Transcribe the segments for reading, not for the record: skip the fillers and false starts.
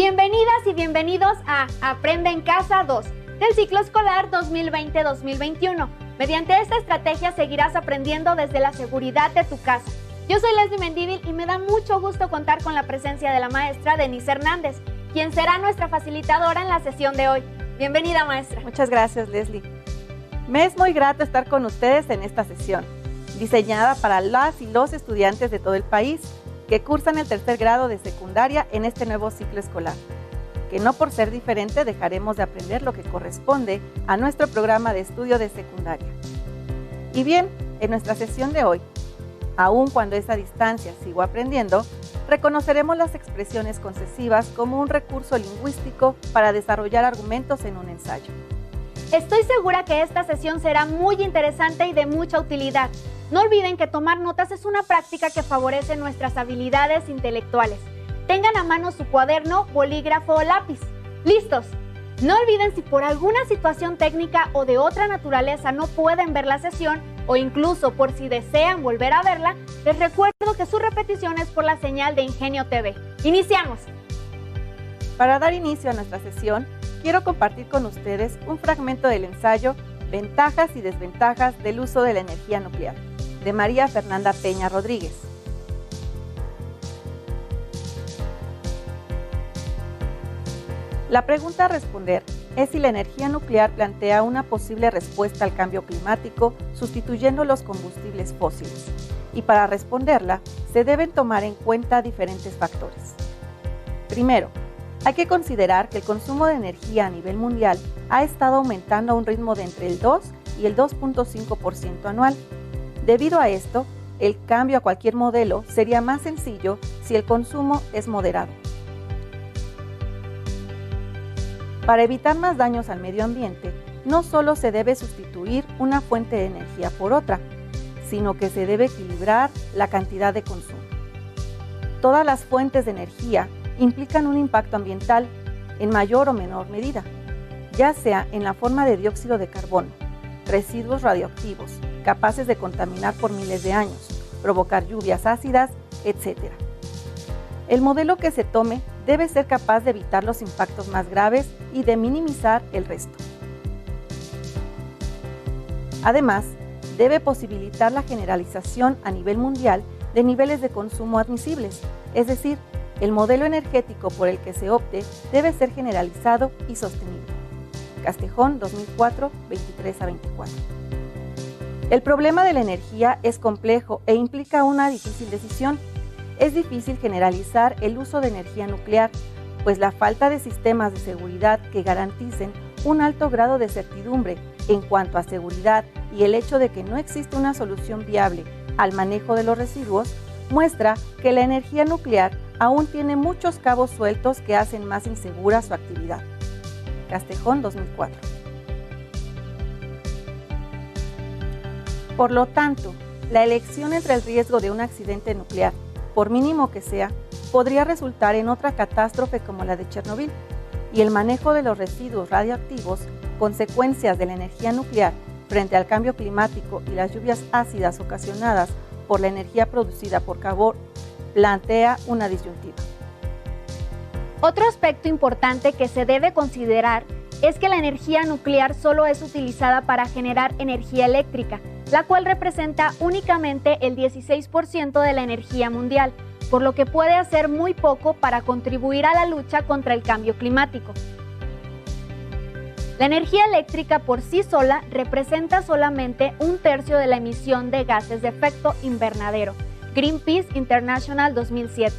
Bienvenidas y bienvenidos a Aprende en Casa 2 del ciclo escolar 2020-2021. Mediante esta estrategia seguirás aprendiendo desde la seguridad de tu casa. Yo soy Leslie Mendívil y me da mucho gusto contar con la presencia de la maestra Denise Hernández, quien será nuestra facilitadora en la sesión de hoy. Bienvenida, maestra. Muchas gracias, Leslie. Me es muy grato estar con ustedes en esta sesión, diseñada para las y los estudiantes de todo el país que cursan el tercer grado de secundaria en este nuevo ciclo escolar, que no por ser diferente dejaremos de aprender lo que corresponde a nuestro programa de estudio de secundaria. Y bien, en nuestra sesión de hoy, aun cuando a esa distancia sigo aprendiendo, reconoceremos las expresiones concesivas como un recurso lingüístico para desarrollar argumentos en un ensayo. Estoy segura que esta sesión será muy interesante y de mucha utilidad. No olviden que tomar notas es una práctica que favorece nuestras habilidades intelectuales. Tengan a mano su cuaderno, bolígrafo o lápiz. ¡Listos! No olviden, si por alguna situación técnica o de otra naturaleza no pueden ver la sesión, o incluso por si desean volver a verla, les recuerdo que su repetición es por la señal de Ingenio TV. ¡Iniciamos! Para dar inicio a nuestra sesión, quiero compartir con ustedes un fragmento del ensayo Ventajas y desventajas del uso de la energía nuclear, de María Fernanda Peña Rodríguez. La pregunta a responder es si la energía nuclear plantea una posible respuesta al cambio climático sustituyendo los combustibles fósiles. Y para responderla, se deben tomar en cuenta diferentes factores. Primero, hay que considerar que el consumo de energía a nivel mundial ha estado aumentando a un ritmo de entre el 2 y el 2.5% anual. Debido a esto, el cambio a cualquier modelo sería más sencillo si el consumo es moderado. Para evitar más daños al medio ambiente, no solo se debe sustituir una fuente de energía por otra, sino que se debe equilibrar la cantidad de consumo. Todas las fuentes de energía implican un impacto ambiental en mayor o menor medida, ya sea en la forma de dióxido de carbono, residuos radioactivos, capaces de contaminar por miles de años, provocar lluvias ácidas, etc. El modelo que se tome debe ser capaz de evitar los impactos más graves y de minimizar el resto. Además, debe posibilitar la generalización a nivel mundial de niveles de consumo admisibles, es decir, el modelo energético por el que se opte debe ser generalizado y sostenible. Castejón, 2004, 23-24. El problema de la energía es complejo e implica una difícil decisión. Es difícil generalizar el uso de energía nuclear, pues la falta de sistemas de seguridad que garanticen un alto grado de certidumbre en cuanto a seguridad y el hecho de que no existe una solución viable al manejo de los residuos muestra que la energía nuclear aún tiene muchos cabos sueltos que hacen más insegura su actividad. Castejón, 2004. Por lo tanto, la elección entre el riesgo de un accidente nuclear, por mínimo que sea, podría resultar en otra catástrofe como la de Chernobyl, y el manejo de los residuos radioactivos, consecuencias de la energía nuclear frente al cambio climático y las lluvias ácidas ocasionadas por la energía producida por carbón, plantea una disyuntiva. Otro aspecto importante que se debe considerar es que la energía nuclear solo es utilizada para generar energía eléctrica, la cual representa únicamente el 16% de la energía mundial, por lo que puede hacer muy poco para contribuir a la lucha contra el cambio climático. La energía eléctrica por sí sola representa solamente un tercio de la emisión de gases de efecto invernadero, Greenpeace International 2007.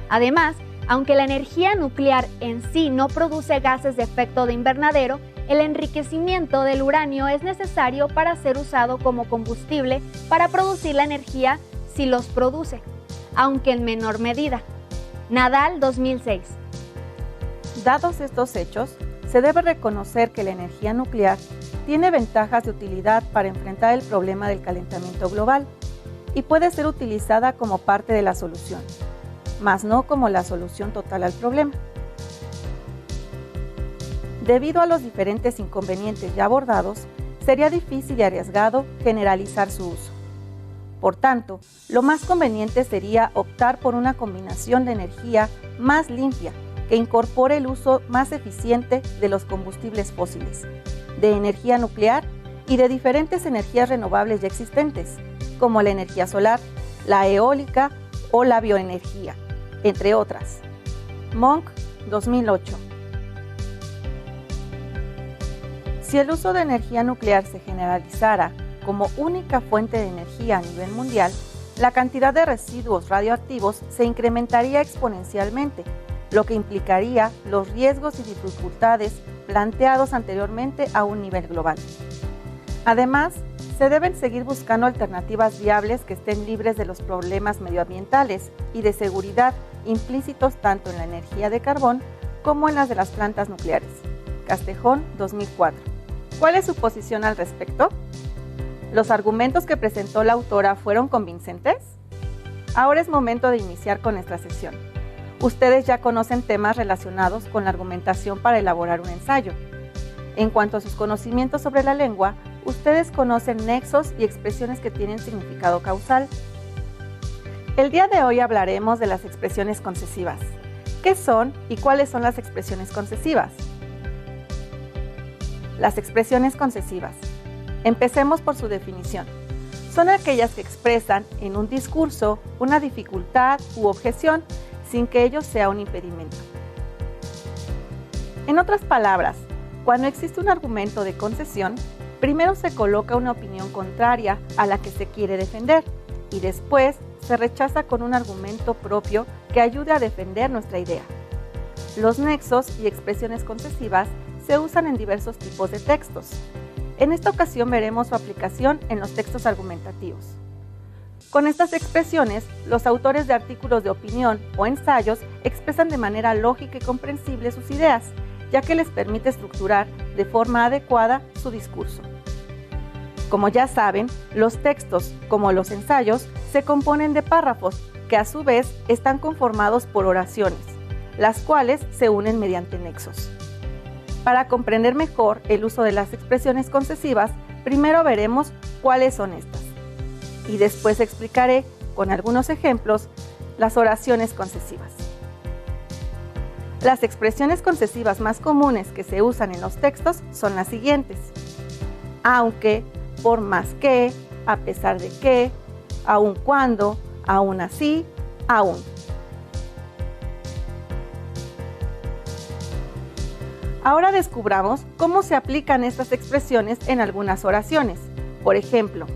Además, aunque la energía nuclear en sí no produce gases de efecto de invernadero, el enriquecimiento del uranio es necesario para ser usado como combustible para producir la energía si los produce, aunque en menor medida. Nadal 2006. Dados estos hechos, se debe reconocer que la energía nuclear tiene ventajas de utilidad para enfrentar el problema del calentamiento global y puede ser utilizada como parte de la solución, mas no como la solución total al problema. Debido a los diferentes inconvenientes ya abordados, sería difícil y arriesgado generalizar su uso. Por tanto, lo más conveniente sería optar por una combinación de energía más limpia, que incorpore el uso más eficiente de los combustibles fósiles, de energía nuclear y de diferentes energías renovables ya existentes, como la energía solar, la eólica o la bioenergía, entre otras. Monk, 2008. Si el uso de energía nuclear se generalizara como única fuente de energía a nivel mundial, la cantidad de residuos radioactivos se incrementaría exponencialmente, lo que implicaría los riesgos y dificultades planteados anteriormente a un nivel global. Además, se deben seguir buscando alternativas viables que estén libres de los problemas medioambientales y de seguridad implícitos tanto en la energía de carbón como en las de las plantas nucleares. Castejón, 2004. ¿Cuál es su posición al respecto? ¿Los argumentos que presentó la autora fueron convincentes? Ahora es momento de iniciar con esta sesión. Ustedes ya conocen temas relacionados con la argumentación para elaborar un ensayo. En cuanto a sus conocimientos sobre la lengua, ustedes conocen nexos y expresiones que tienen significado causal. El día de hoy hablaremos de las expresiones concesivas. ¿Qué son y cuáles son las expresiones concesivas? Las expresiones concesivas. Empecemos por su definición. Son aquellas que expresan en un discurso una dificultad u objeción sin que ello sea un impedimento. En otras palabras, cuando existe un argumento de concesión, primero se coloca una opinión contraria a la que se quiere defender y después se rechaza con un argumento propio que ayude a defender nuestra idea. Los nexos y expresiones concesivas se usan en diversos tipos de textos. En esta ocasión veremos su aplicación en los textos argumentativos. Con estas expresiones, los autores de artículos de opinión o ensayos expresan de manera lógica y comprensible sus ideas, ya que les permite estructurar de forma adecuada su discurso. Como ya saben, los textos, como los ensayos, se componen de párrafos, que a su vez están conformados por oraciones, las cuales se unen mediante nexos. Para comprender mejor el uso de las expresiones concesivas, primero veremos cuáles son estas. Y después explicaré, con algunos ejemplos, las oraciones concesivas. Las expresiones concesivas más comunes que se usan en los textos son las siguientes: aunque, por más que, a pesar de que, aun cuando, aún así, aún. Ahora descubramos cómo se aplican estas expresiones en algunas oraciones. Por ejemplo,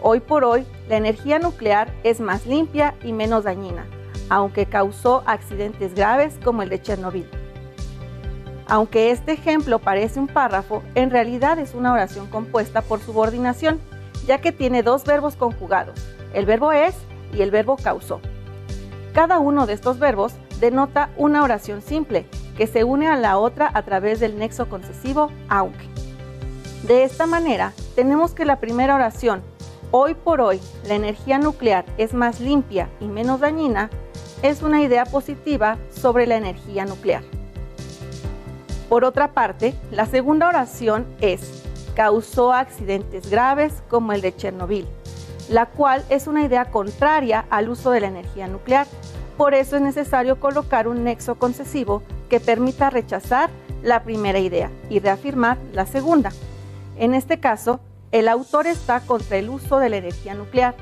hoy por hoy, la energía nuclear es más limpia y menos dañina, aunque causó accidentes graves como el de Chernobyl. Aunque este ejemplo parece un párrafo, en realidad es una oración compuesta por subordinación, ya que tiene dos verbos conjugados, el verbo es y el verbo causó. Cada uno de estos verbos denota una oración simple, que se une a la otra a través del nexo concesivo aunque. De esta manera, tenemos que la primera oración, hoy por hoy, la energía nuclear es más limpia y menos dañina, es una idea positiva sobre la energía nuclear. Por otra parte, la segunda oración es, causó accidentes graves como el de Chernobyl, la cual es una idea contraria al uso de la energía nuclear. Por eso es necesario colocar un nexo concesivo que permita rechazar la primera idea y reafirmar la segunda. En este caso, el autor está contra el uso de la energía nuclear.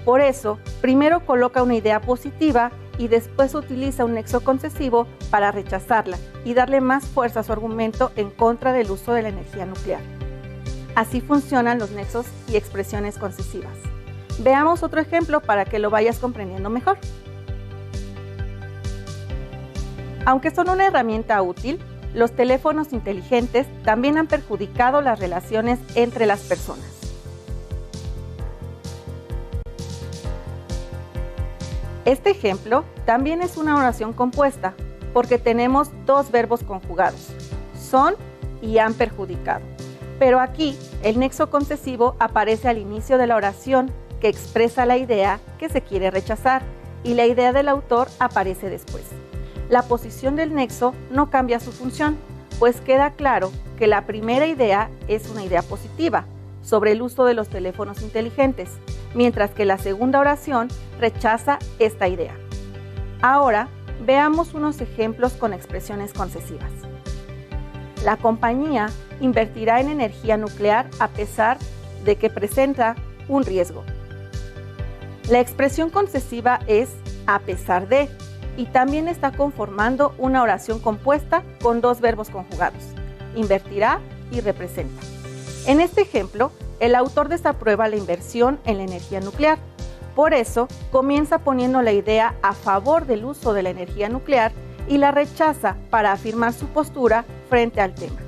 Por eso, primero coloca una idea positiva y después utiliza un nexo concesivo para rechazarla y darle más fuerza a su argumento en contra del uso de la energía nuclear. Así funcionan los nexos y expresiones concesivas. Veamos otro ejemplo para que lo vayas comprendiendo mejor. Aunque son una herramienta útil, los teléfonos inteligentes también han perjudicado las relaciones entre las personas. Este ejemplo también es una oración compuesta, porque tenemos dos verbos conjugados, son y han perjudicado. Pero aquí el nexo concesivo aparece al inicio de la oración que expresa la idea que se quiere rechazar y la idea del autor aparece después. La posición del nexo no cambia su función, pues queda claro que la primera idea es una idea positiva sobre el uso de los teléfonos inteligentes, mientras que la segunda oración rechaza esta idea. Ahora, veamos unos ejemplos con expresiones concesivas. La compañía invertirá en energía nuclear a pesar de que presenta un riesgo. La expresión concesiva es a pesar de y también está conformando una oración compuesta con dos verbos conjugados, invertirá y representa. En este ejemplo, el autor desaprueba la inversión en la energía nuclear. Por eso, comienza poniendo la idea a favor del uso de la energía nuclear y la rechaza para afirmar su postura frente al tema.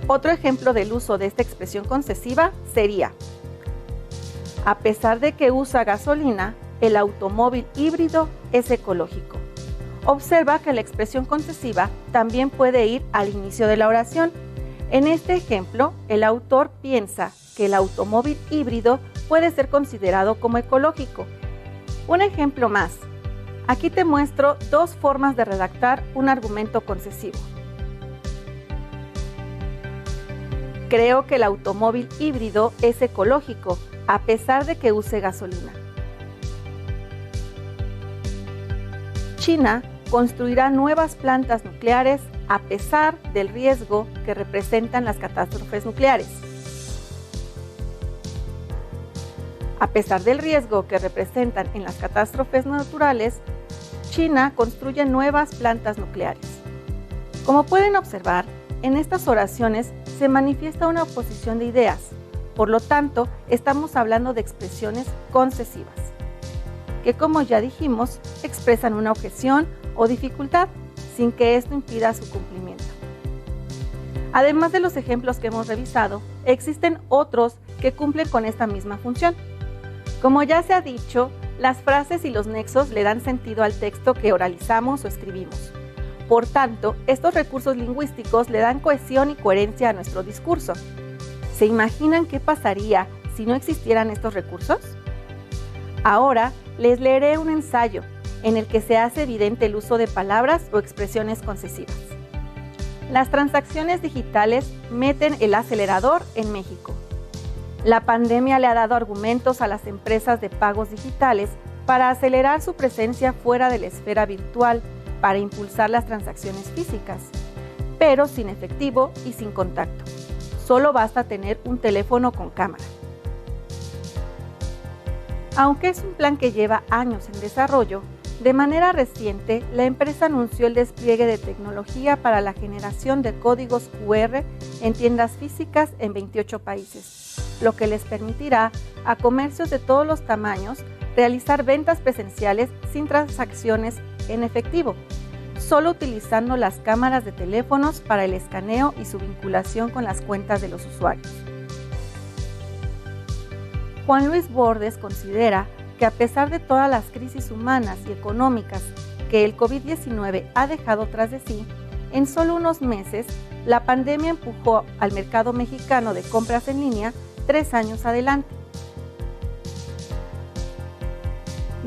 Otro ejemplo del uso de esta expresión concesiva sería: a pesar de que usa gasolina, el automóvil híbrido es ecológico. Observa que la expresión concesiva también puede ir al inicio de la oración. En este ejemplo, el autor piensa que el automóvil híbrido puede ser considerado como ecológico. Un ejemplo más. Aquí te muestro dos formas de redactar un argumento concesivo. Creo que el automóvil híbrido es ecológico, a pesar de que use gasolina. China construirá nuevas plantas nucleares a pesar del riesgo que representan las catástrofes nucleares. A pesar del riesgo que representan en las catástrofes naturales, China construye nuevas plantas nucleares. Como pueden observar, en estas oraciones se manifiesta una oposición de ideas. Por lo tanto, estamos hablando de expresiones concesivas, que como ya dijimos, expresan una objeción o dificultad sin que esto impida su cumplimiento. Además de los ejemplos que hemos revisado, existen otros que cumplen con esta misma función. Como ya se ha dicho, las frases y los nexos le dan sentido al texto que oralizamos o escribimos. Por tanto, estos recursos lingüísticos le dan cohesión y coherencia a nuestro discurso. ¿Se imaginan qué pasaría si no existieran estos recursos? Ahora les leeré un ensayo en el que se hace evidente el uso de palabras o expresiones concesivas. Las transacciones digitales meten el acelerador en México. La pandemia le ha dado argumentos a las empresas de pagos digitales para acelerar su presencia fuera de la esfera virtual, para impulsar las transacciones físicas, pero sin efectivo y sin contacto. Solo basta tener un teléfono con cámara. Aunque es un plan que lleva años en desarrollo, de manera reciente la empresa anunció el despliegue de tecnología para la generación de códigos QR en tiendas físicas en 28 países, lo que les permitirá a comercios de todos los tamaños realizar ventas presenciales sin transacciones en efectivo, solo utilizando las cámaras de teléfonos para el escaneo y su vinculación con las cuentas de los usuarios. Juan Luis Bordes considera que a pesar de todas las crisis humanas y económicas que el COVID-19 ha dejado tras de sí, en solo unos meses, la pandemia empujó al mercado mexicano de compras en línea 3 años adelante.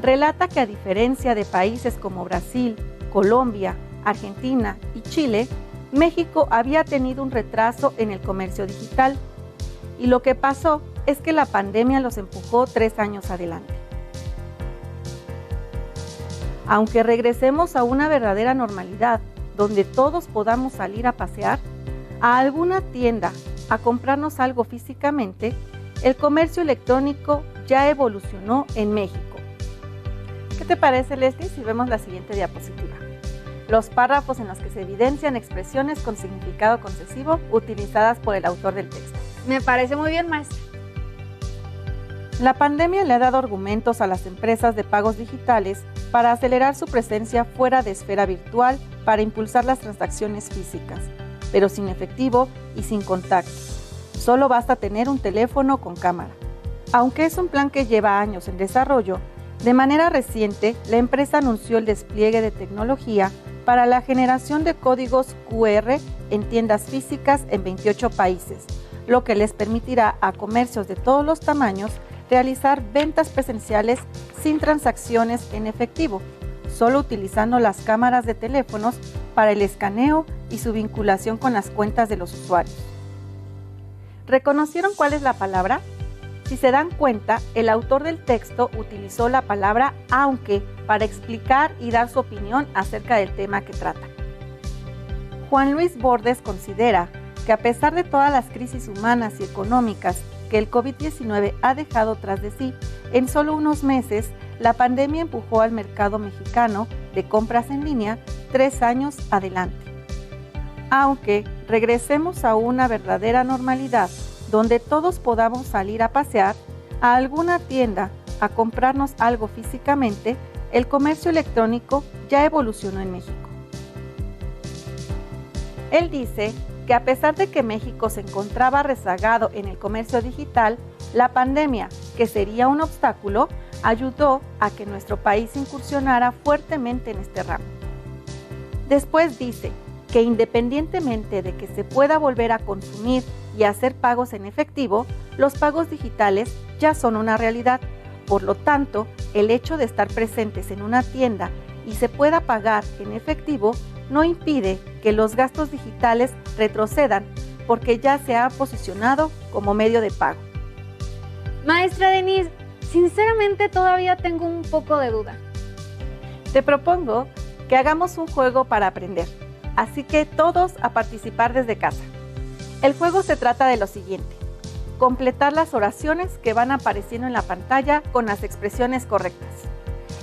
Relata que a diferencia de países como Brasil, Colombia, Argentina y Chile, México había tenido un retraso en el comercio digital, y lo que pasó es que la pandemia los empujó 3 años adelante. Aunque regresemos a una verdadera normalidad, donde todos podamos salir a pasear, a alguna tienda, a comprarnos algo físicamente, el comercio electrónico ya evolucionó en México. ¿Qué te parece, Leslie, si vemos la siguiente diapositiva? Los párrafos en los que se evidencian expresiones con significado concesivo utilizadas por el autor del texto. Me parece muy bien, maestra. La pandemia le ha dado argumentos a las empresas de pagos digitales para acelerar su presencia fuera de esfera virtual para impulsar las transacciones físicas, pero sin efectivo y sin contacto. Solo basta tener un teléfono con cámara. Aunque es un plan que lleva años en desarrollo, de manera reciente la empresa anunció el despliegue de tecnología para la generación de códigos QR en tiendas físicas en 28 países, lo que les permitirá a comercios de todos los tamaños realizar ventas presenciales sin transacciones en efectivo, solo utilizando las cámaras de teléfonos para el escaneo y su vinculación con las cuentas de los usuarios. ¿Reconocieron cuál es la palabra? Si se dan cuenta, el autor del texto utilizó la palabra aunque para explicar y dar su opinión acerca del tema que trata. Juan Luis Bordes considera que a pesar de todas las crisis humanas y económicas que el COVID-19 ha dejado tras de sí, en solo unos meses, la pandemia empujó al mercado mexicano de compras en línea 3 años adelante. Aunque regresemos a una verdadera normalidad, donde todos podamos salir a pasear, a alguna tienda, a comprarnos algo físicamente, el comercio electrónico ya evolucionó en México. Él dice que a pesar de que México se encontraba rezagado en el comercio digital, la pandemia, que sería un obstáculo, ayudó a que nuestro país incursionara fuertemente en este ramo. Después dice que independientemente de que se pueda volver a consumir y hacer pagos en efectivo, los pagos digitales ya son una realidad. Por lo tanto, el hecho de estar presentes en una tienda y se pueda pagar en efectivo no impide que los gastos digitales retrocedan porque ya se ha posicionado como medio de pago. Maestra Denise, sinceramente todavía tengo un poco de duda. Te propongo que hagamos un juego para aprender, así que todos a participar desde casa. El juego se trata de lo siguiente: completar las oraciones que van apareciendo en la pantalla con las expresiones correctas.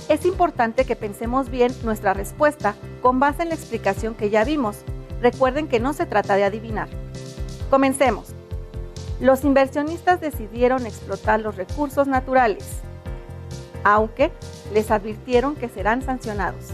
Es importante que pensemos bien nuestra respuesta con base en la explicación que ya vimos. Recuerden que no se trata de adivinar. Comencemos. Los inversionistas decidieron explotar los recursos naturales, aunque les advirtieron que serán sancionados.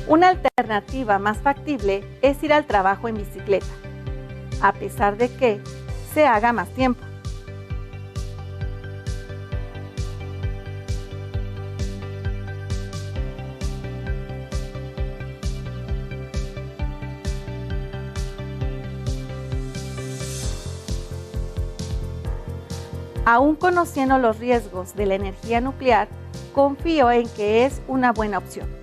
Una alternativa más factible es ir al trabajo en bicicleta, a pesar de que se haga más tiempo. Aún conociendo los riesgos de la energía nuclear, confío en que es una buena opción.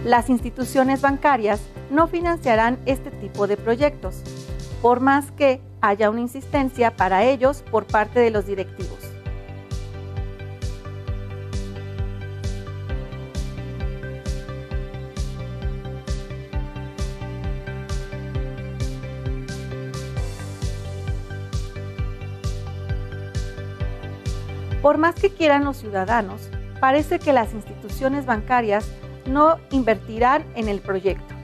Las instituciones bancarias no financiarán este tipo de proyectos, por más que haya una insistencia para ellos por parte de los directivos. Por más que quieran los ciudadanos, parece que las instituciones bancarias no invertirán en el proyecto.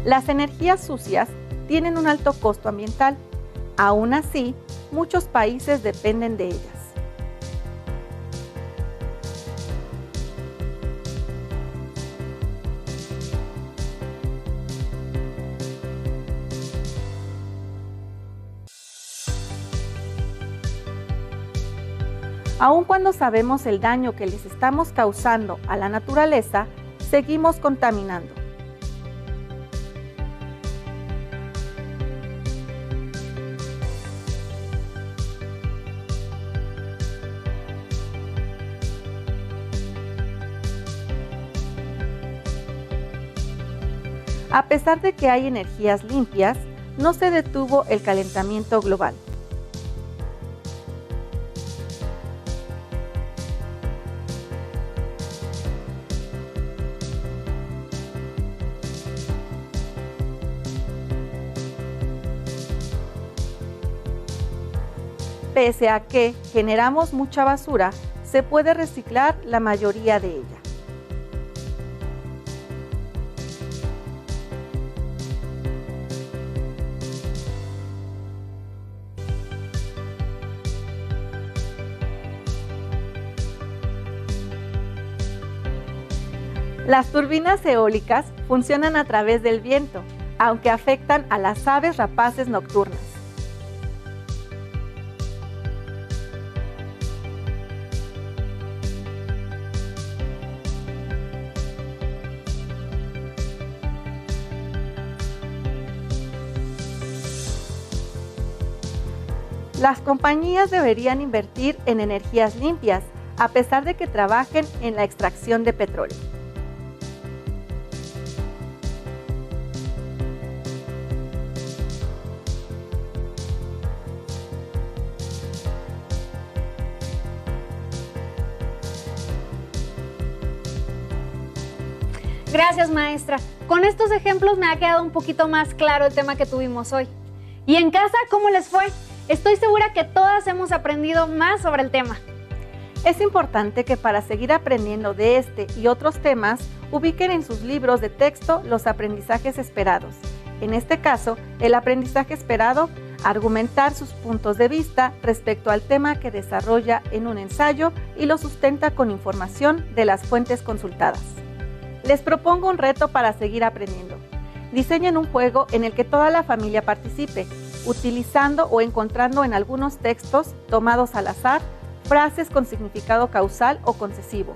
Las energías sucias tienen un alto costo ambiental. Aún así, muchos países dependen de ellas. Aun cuando sabemos el daño que les estamos causando a la naturaleza, seguimos contaminando. A pesar de que hay energías limpias, no se detuvo el calentamiento global. Pese a que generamos mucha basura, se puede reciclar la mayoría de ella. Las turbinas eólicas funcionan a través del viento, aunque afectan a las aves rapaces nocturnas. Las compañías deberían invertir en energías limpias, a pesar de que trabajen en la extracción de petróleo. Gracias, maestra. Con estos ejemplos me ha quedado un poquito más claro el tema que tuvimos hoy. ¿Y en casa cómo les fue? Estoy segura que todas hemos aprendido más sobre el tema. Es importante que para seguir aprendiendo de este y otros temas, ubiquen en sus libros de texto los aprendizajes esperados. En este caso, el aprendizaje esperado, argumentar sus puntos de vista respecto al tema que desarrolla en un ensayo y lo sustenta con información de las fuentes consultadas. Les propongo un reto para seguir aprendiendo. Diseñen un juego en el que toda la familia participe, utilizando o encontrando en algunos textos tomados al azar frases con significado causal o concesivo.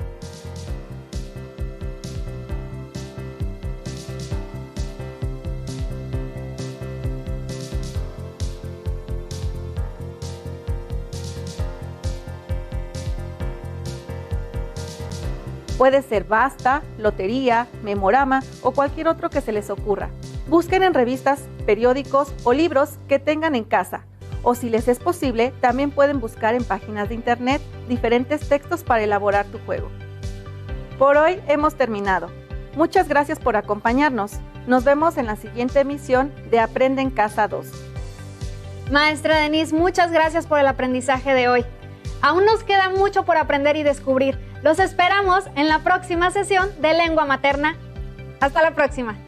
Puede ser basta, lotería, memorama o cualquier otro que se les ocurra. Busquen en revistas, periódicos o libros que tengan en casa. O si les es posible, también pueden buscar en páginas de internet diferentes textos para elaborar tu juego. Por hoy hemos terminado. Muchas gracias por acompañarnos. Nos vemos en la siguiente emisión de Aprende en Casa 2. Maestra Denise, muchas gracias por el aprendizaje de hoy. Aún nos queda mucho por aprender y descubrir. Los esperamos en la próxima sesión de Lengua Materna. Hasta la próxima.